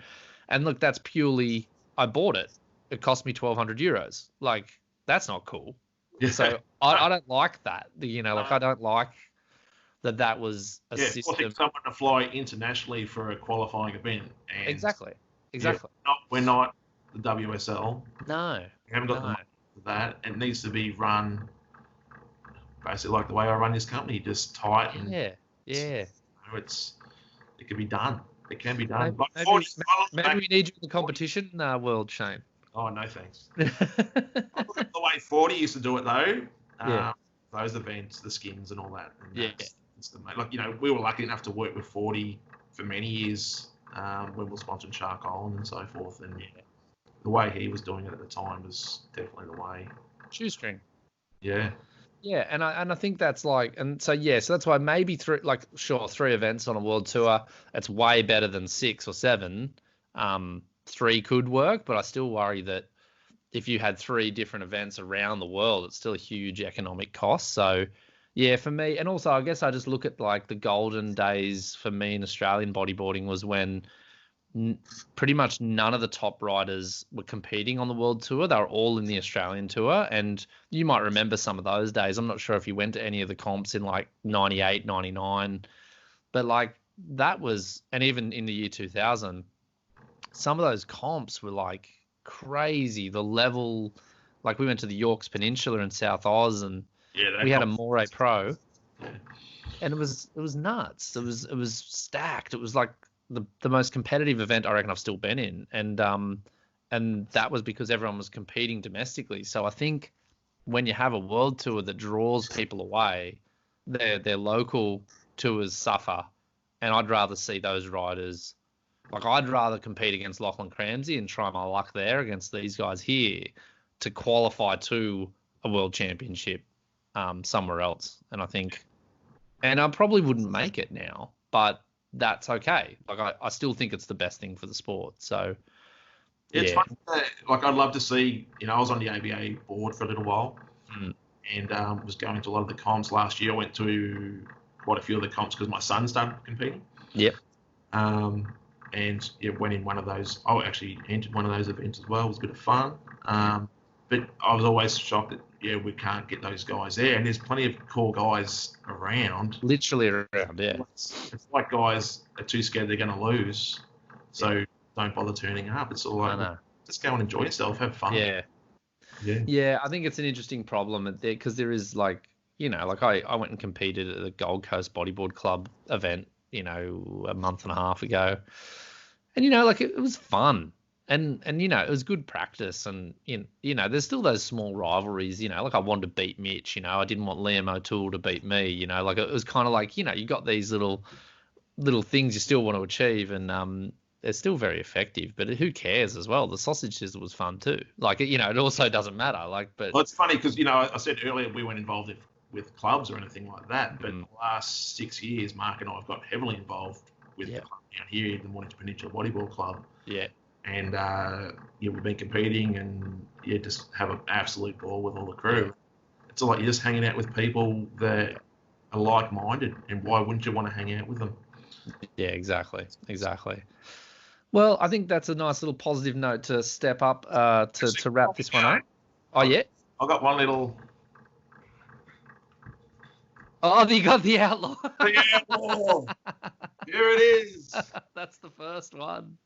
and look, that's purely, I bought it. It cost me 1,200 euros. Like, that's not cool. Yeah. So I don't like that. I don't like that was a system. Forcing someone to fly internationally for a qualifying event. And Exactly. We're not the WSL. No. We haven't got the money for that. It needs to be run basically like the way I run this company, just tight and Yeah. it can be done. It can be done. Maybe we need you in the competition world, Shane. Oh, no thanks. I look at the way 40 used to do it, though. Yeah. Those events, the skins and all that. And Yeah. We were lucky enough to work with 40 for many years when we were sponsoring Shark Island and so forth. And the way he was doing it at the time was definitely the way. Shoestring. Yeah. Yeah, and I think that's so that's why maybe three events on a world tour, it's way better than 6 or 7. 3 could work, but I still worry that if you had 3 different events around the world, it's still a huge economic cost. So yeah, for me, and also I guess I just look at the golden days for me in Australian bodyboarding was when pretty much none of the top riders were competing on the world tour. They were all in the Australian tour, and you might remember some of those days. I'm not sure if you went to any of the comps in 98, 99, but that was, and even in the year 2000, some of those comps were crazy. The level, we went to the Yorks Peninsula in South Oz, and we had a Moray Pro, and it was nuts. It was stacked. It was the most competitive event I reckon I've still been in, and that was because everyone was competing domestically. So I think when you have a world tour that draws people away, their local tours suffer, and I'd rather see those riders. I'd rather compete against Lachlan Cramsey and try my luck there against these guys here to qualify to a world championship somewhere else. And I think, and I probably wouldn't make it now, but that's okay. I still think it's the best thing for the sport. So it's funny. I'd love to see. I was on the ABA board for a little while, and was going to a lot of the comps last year. I went to quite a few of the comps because my son started competing. Yep. And went in one of those. I actually entered one of those events as well. It was a bit of fun. But I was always shocked that we can't get those guys there. And there's plenty of cool guys around. Literally around, yeah. It's like guys are too scared they're going to lose, so don't bother turning up. It's all just go and enjoy yourself, have fun. Yeah. Yeah, I think it's an interesting problem because there is I went and competed at the Gold Coast Bodyboard Club event, a month and a half ago. And, it was fun. And it was good practice. And, there's still those small rivalries, I wanted to beat Mitch, I didn't want Liam O'Toole to beat me, it was kind of you got these little things you still want to achieve. And they're still very effective. But who cares as well? The sausage sizzle was fun too. It also doesn't matter. Well, it's funny because, I said earlier we weren't involved with clubs or anything like that. But the last 6 years, Mark and I have got heavily involved with the club down here, the Mornington Peninsula Bodyboard Club. Yeah. And, we've been competing and, just have an absolute ball with all the crew. It's all you're just hanging out with people that are like-minded, and why wouldn't you want to hang out with them? Yeah, exactly. Well, I think that's a nice little positive note to step up to wrap this one up. Oh, yeah? I've got one little... Oh, you got the Outlaw. The Outlaw. Here it is. That's the first one.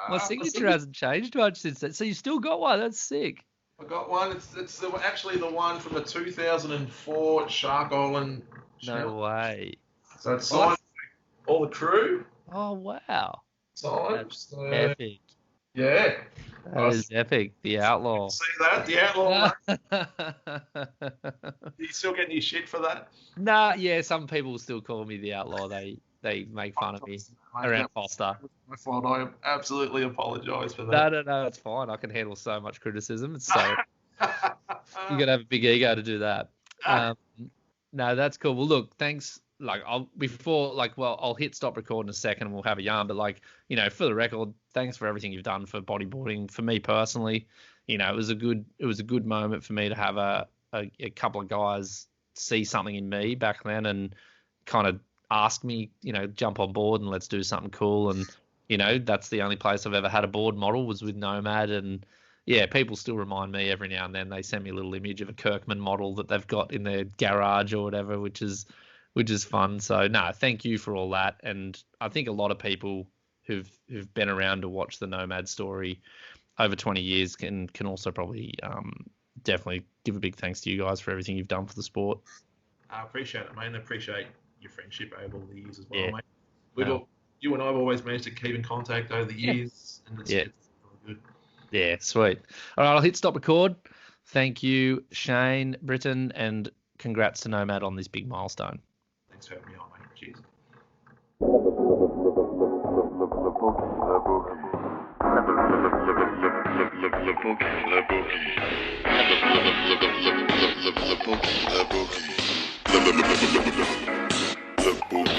My signature hasn't changed much since then. So you still got one. That's sick. I got one. It's actually the one from the 2004 Shark Island. No way. So it's signed by all the crew. Oh, wow. Signed. Epic. Yeah. That is epic. The Outlaw. See that? The Outlaw. Are you still getting your shit for that? Nah, yeah, some people still call me the Outlaw. They make fun of me around Foster. My fault. I absolutely apologise for that. No, it's fine. I can handle so much criticism. It's so you got to have a big ego to do that. No, that's cool. Well, look, thanks. I'll hit stop record in a second and we'll have a yarn. But for the record, thanks for everything you've done for bodyboarding. For me personally, it was a good moment for me to have a couple of guys see something in me back then and kind of ask me, jump on board and let's do something cool. And that's the only place I've ever had a board model was with Nomad. And yeah, people still remind me every now and then. They send me a little image of a Kirkman model that they've got in their garage or whatever, which is fun. So no, thank you for all that. And I think a lot of people who've been around to watch the Nomad story over 20 years can also probably definitely give a big thanks to you guys for everything you've done for the sport. I appreciate it, mate. I appreciate your friendship over all the years as well, mate. you and I have always managed to keep in contact over the years, and it's really good. Yeah, sweet. All right, I'll hit stop record. Thank you, Shane Britten, and congrats to Nomad on this big milestone. Thanks for having me on, mate. Cheers. The Boogie.